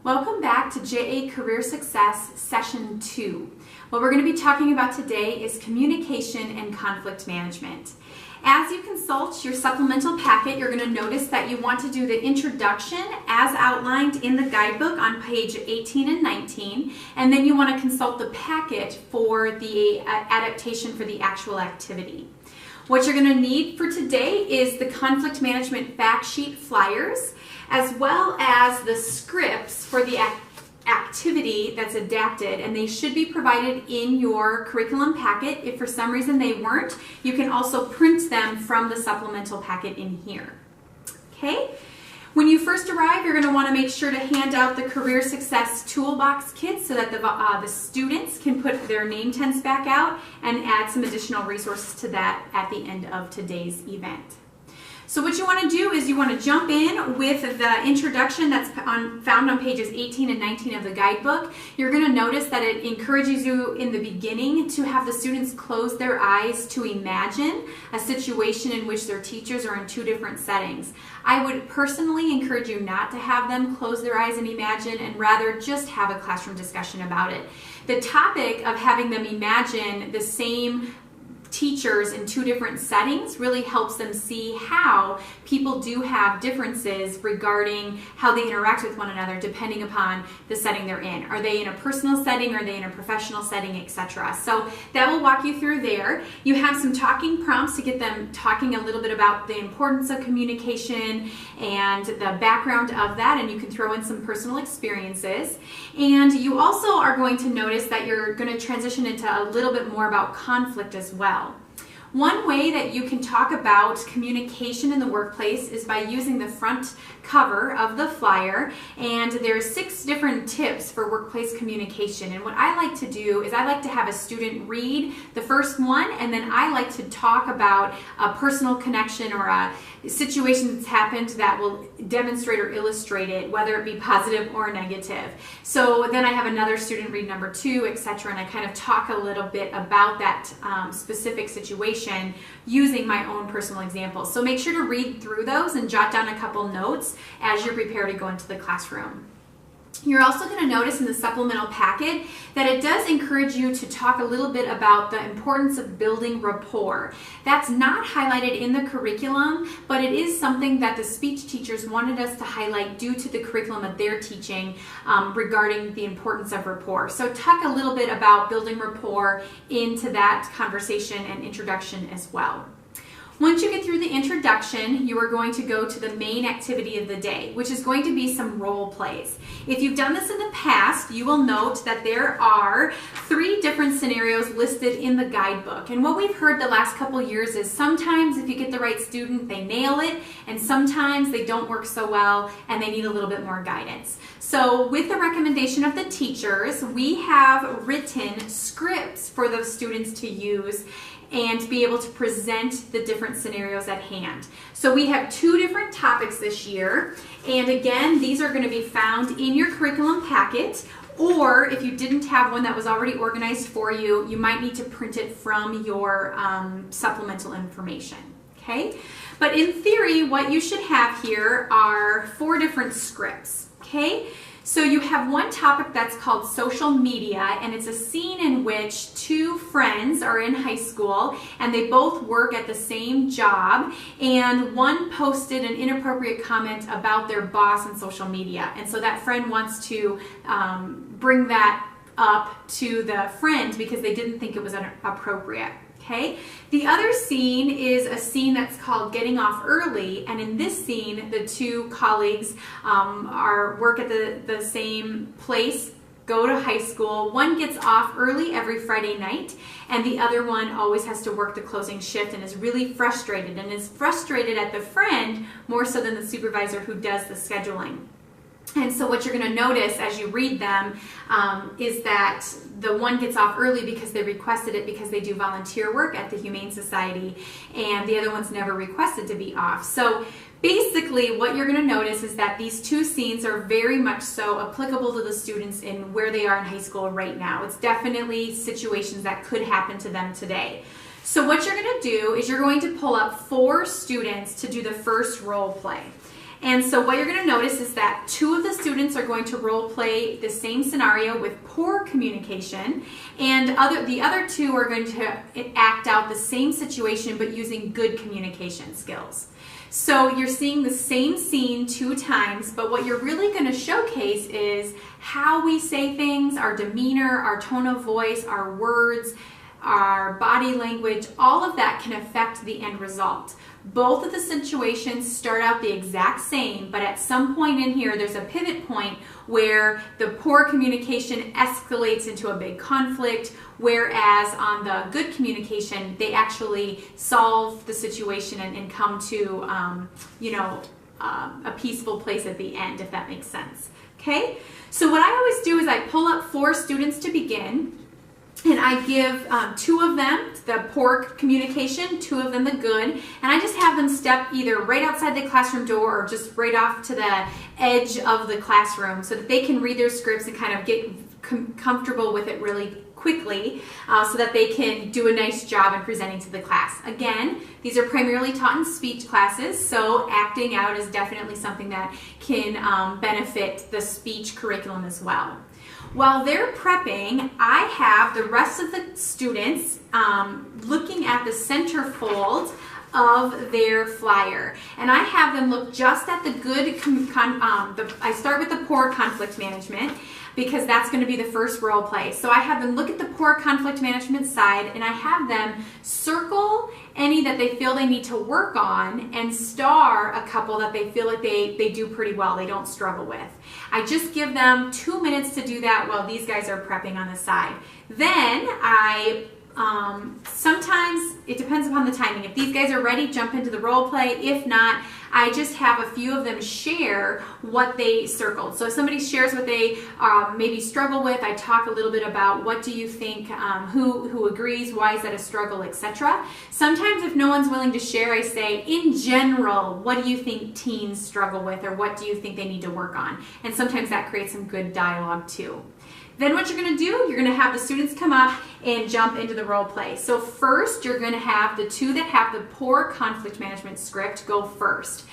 Welcome back to JA Career Success Session 2. What we're going to be talking about today is communication and conflict management. As you consult your supplemental packet, you're going to notice that you want to do the introduction as outlined in the guidebook on page 18 and 19, and then you want to consult the packet for the adaptation for the actual activity. What you're going to need for today is the conflict management fact sheet flyers, as well as the scripts for the activity that's adapted, and they should be provided in your curriculum packet. If for some reason they weren't, you can also print them from the supplemental packet in here. Okay? When you first arrive, you're going to want to make sure to hand out the Career Success Toolbox kit so that the students can put their name tents back out and add some additional resources to that at the end of today's event. So what you want to do is you want to jump in with the introduction that's found on pages 18 and 19 of the guidebook. You're going to notice that it encourages you in the beginning to have the students close their eyes to imagine a situation in which their teachers are in two different settings. I would personally encourage you not to have them close their eyes and imagine, and rather just have a classroom discussion about it. The topic of having them imagine the same teachers in two different settings really helps them see how people do have differences regarding how they interact with one another depending upon the setting they're in. Are they in a personal setting? Are they in a professional setting, etc.? So that will walk you through there. You have some talking prompts to get them talking a little bit about the importance of communication and the background of that, and you can throw in some personal experiences. And you also are going to notice that you're going to transition into a little bit more about conflict as well. One way that you can talk about communication in the workplace is by using the front cover of the flyer, and there's 6 different tips for workplace communication. And what I like to do is I like to have a student read the first one, and then I like to talk about a personal connection or a situation that's happened that will demonstrate or illustrate it, whether it be positive or negative. So then I have another student read number 2, etc., and I kind of talk a little bit about that specific situation using my own personal examples. So make sure to read through those and jot down a couple notes as you're prepared to go into the classroom. You're also going to notice in the supplemental packet that it does encourage you to talk a little bit about the importance of building rapport. That's not highlighted in the curriculum, but it is something that the speech teachers wanted us to highlight due to the curriculum that they're teaching regarding the importance of rapport. So talk a little bit about building rapport into that conversation and introduction as well. Once you get through the introduction, you are going to go to the main activity of the day, which is going to be some role plays. If you've done this in the past, you will note that there are 3 different scenarios listed in the guidebook. And what we've heard the last couple years is sometimes if you get the right student, they nail it, and sometimes they don't work so well and they need a little bit more guidance. So with the recommendation of the teachers, we have written scripts for those students to use and be able to present the different scenarios at hand. So we have 2 different topics this year, and again, these are going to be found in your curriculum packet, or if you didn't have one that was already organized for you, you might need to print it from your supplemental information. Okay? But in theory, what you should have here are 4 different scripts. Okay? So you have one topic that's called social media, and it's a scene in which 2 friends are in high school and they both work at the same job, and one posted an inappropriate comment about their boss on social media, and so that friend wants to bring that up to the friend because they didn't think it was appropriate. Okay. The other scene is a scene that's called Getting Off Early, and in this scene, the 2 colleagues work at the same place, go to high school. One gets off early every Friday night, and the other one always has to work the closing shift and is really frustrated, and is frustrated at the friend more so than the supervisor who does the scheduling. And so what you're going to notice as you read them is that the one gets off early because they requested it because they do volunteer work at the Humane Society, and the other one's never requested to be off. So basically what you're going to notice is that these 2 scenes are very much so applicable to the students in where they are in high school right now. It's definitely situations that could happen to them today. So what you're going to do is you're going to pull up 4 students to do the first role play. And so what you're going to notice is that 2 of the students are going to role play the same scenario with poor communication, and the other 2 are going to act out the same situation but using good communication skills. So you're seeing the same scene 2 times, but what you're really going to showcase is how we say things, our demeanor, our tone of voice, our words, our body language. All of that can affect the end result. Both of the situations start out the exact same, but at some point in here there's a pivot point where the poor communication escalates into a big conflict, whereas on the good communication they actually solve the situation and come to a peaceful place at the end, if that makes sense. Okay, so what I always do is I pull up 4 students to begin, and I give 2 of them the poor communication, 2 of them the good, and I just have them step either right outside the classroom door or just right off to the edge of the classroom so that they can read their scripts and kind of get comfortable with it really quickly so that they can do a nice job in presenting to the class. Again, these are primarily taught in speech classes, so acting out is definitely something that can benefit the speech curriculum as well. While they're prepping, I have the rest of the students looking at the centerfold of their flyer, and I have them look just at the good, I start with the poor conflict management because that's going to be the first role play. So I have them look at the poor conflict management side, and I have them circle any that they feel they need to work on and star a couple that they feel like they do pretty well, they don't struggle with. I just give them 2 minutes to do that while these guys are prepping on the side. Then I sometimes it depends upon the timing. If these guys are ready, jump into the role play. If not, I just have a few of them share what they circled. So if somebody shares what they maybe struggle with, I talk a little bit about what do you think, who agrees, why is that a struggle, etc. Sometimes if no one's willing to share, I say, in general, what do you think teens struggle with, or what do you think they need to work on? And sometimes that creates some good dialogue too. Then what you're going to do, you're going to have the students come up and jump into the role play. So first, you're going to have the 2 that have the poor conflict management script go first.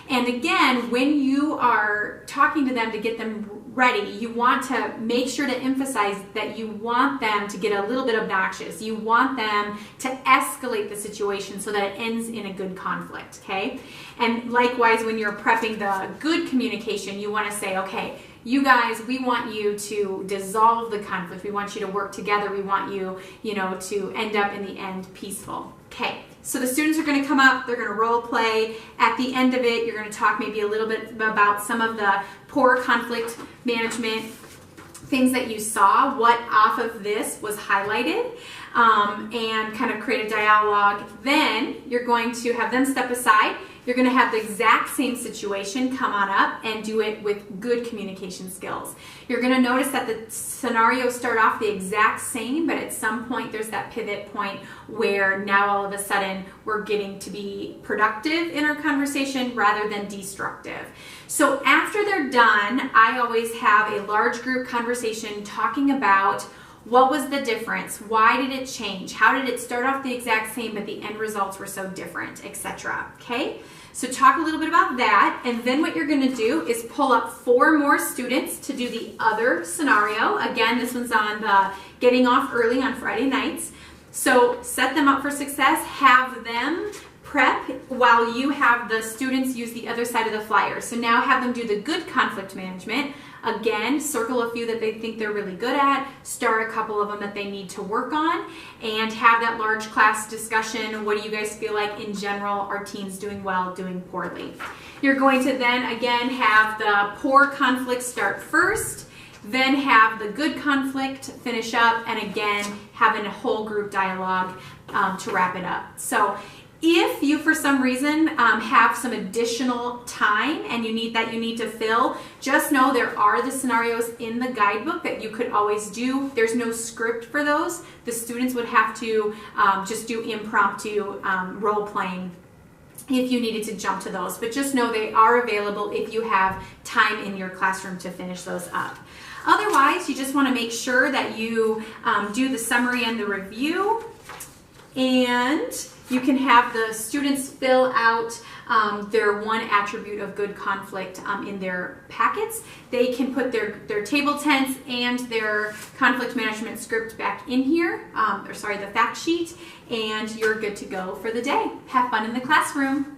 And again, when you are talking to them to get them ready, you want to make sure to emphasize that you want them to get a little bit obnoxious. You want them to escalate the situation so that it ends in a good conflict, okay? And likewise, when you're prepping the good communication, you want to say, okay, you guys, we want you to dissolve the conflict. We want you to work together. We want you, to end up in the end peaceful. Okay, so the students are going to come up. They're going to role play. At the end of it, you're going to talk maybe a little bit about some of the poor conflict management things that you saw, what off of this was highlighted, and kind of create a dialogue. Then you're going to have them step aside. You're going to have the exact same situation come on up and do it with good communication skills. You're going to notice that the scenarios start off the exact same, but at some point there's that pivot point where now all of a sudden we're getting to be productive in our conversation rather than destructive. So after they're done, I always have a large group conversation talking about what was the difference? Why did it change? How did it start off the exact same, but the end results were so different, etc. Okay? So talk a little bit about that, and then what you're going to do is pull up 4 more students to do the other scenario. Again, this one's on the getting off early on Friday nights. So set them up for success, have them prep while you have the students use the other side of the flyer. So now have them do the good conflict management. Again, circle a few that they think they're really good at, star a couple of them that they need to work on, and have that large class discussion. What do you guys feel like in general? Are teens doing well, doing poorly? You're going to then again have the poor conflict start first, then have the good conflict finish up, and again having a whole group dialogue to wrap it up. So if you, for some reason, have some additional time and you need to fill, just know there are the scenarios in the guidebook that you could always do. There's no script for those. The students would have to just do impromptu role playing if you needed to jump to those. But just know they are available if you have time in your classroom to finish those up. Otherwise, you just want to make sure that you do the summary and the review. And you can have the students fill out their one attribute of good conflict in their packets. They can put their table tents and their conflict management script back in here, the fact sheet, and you're good to go for the day. Have fun in the classroom.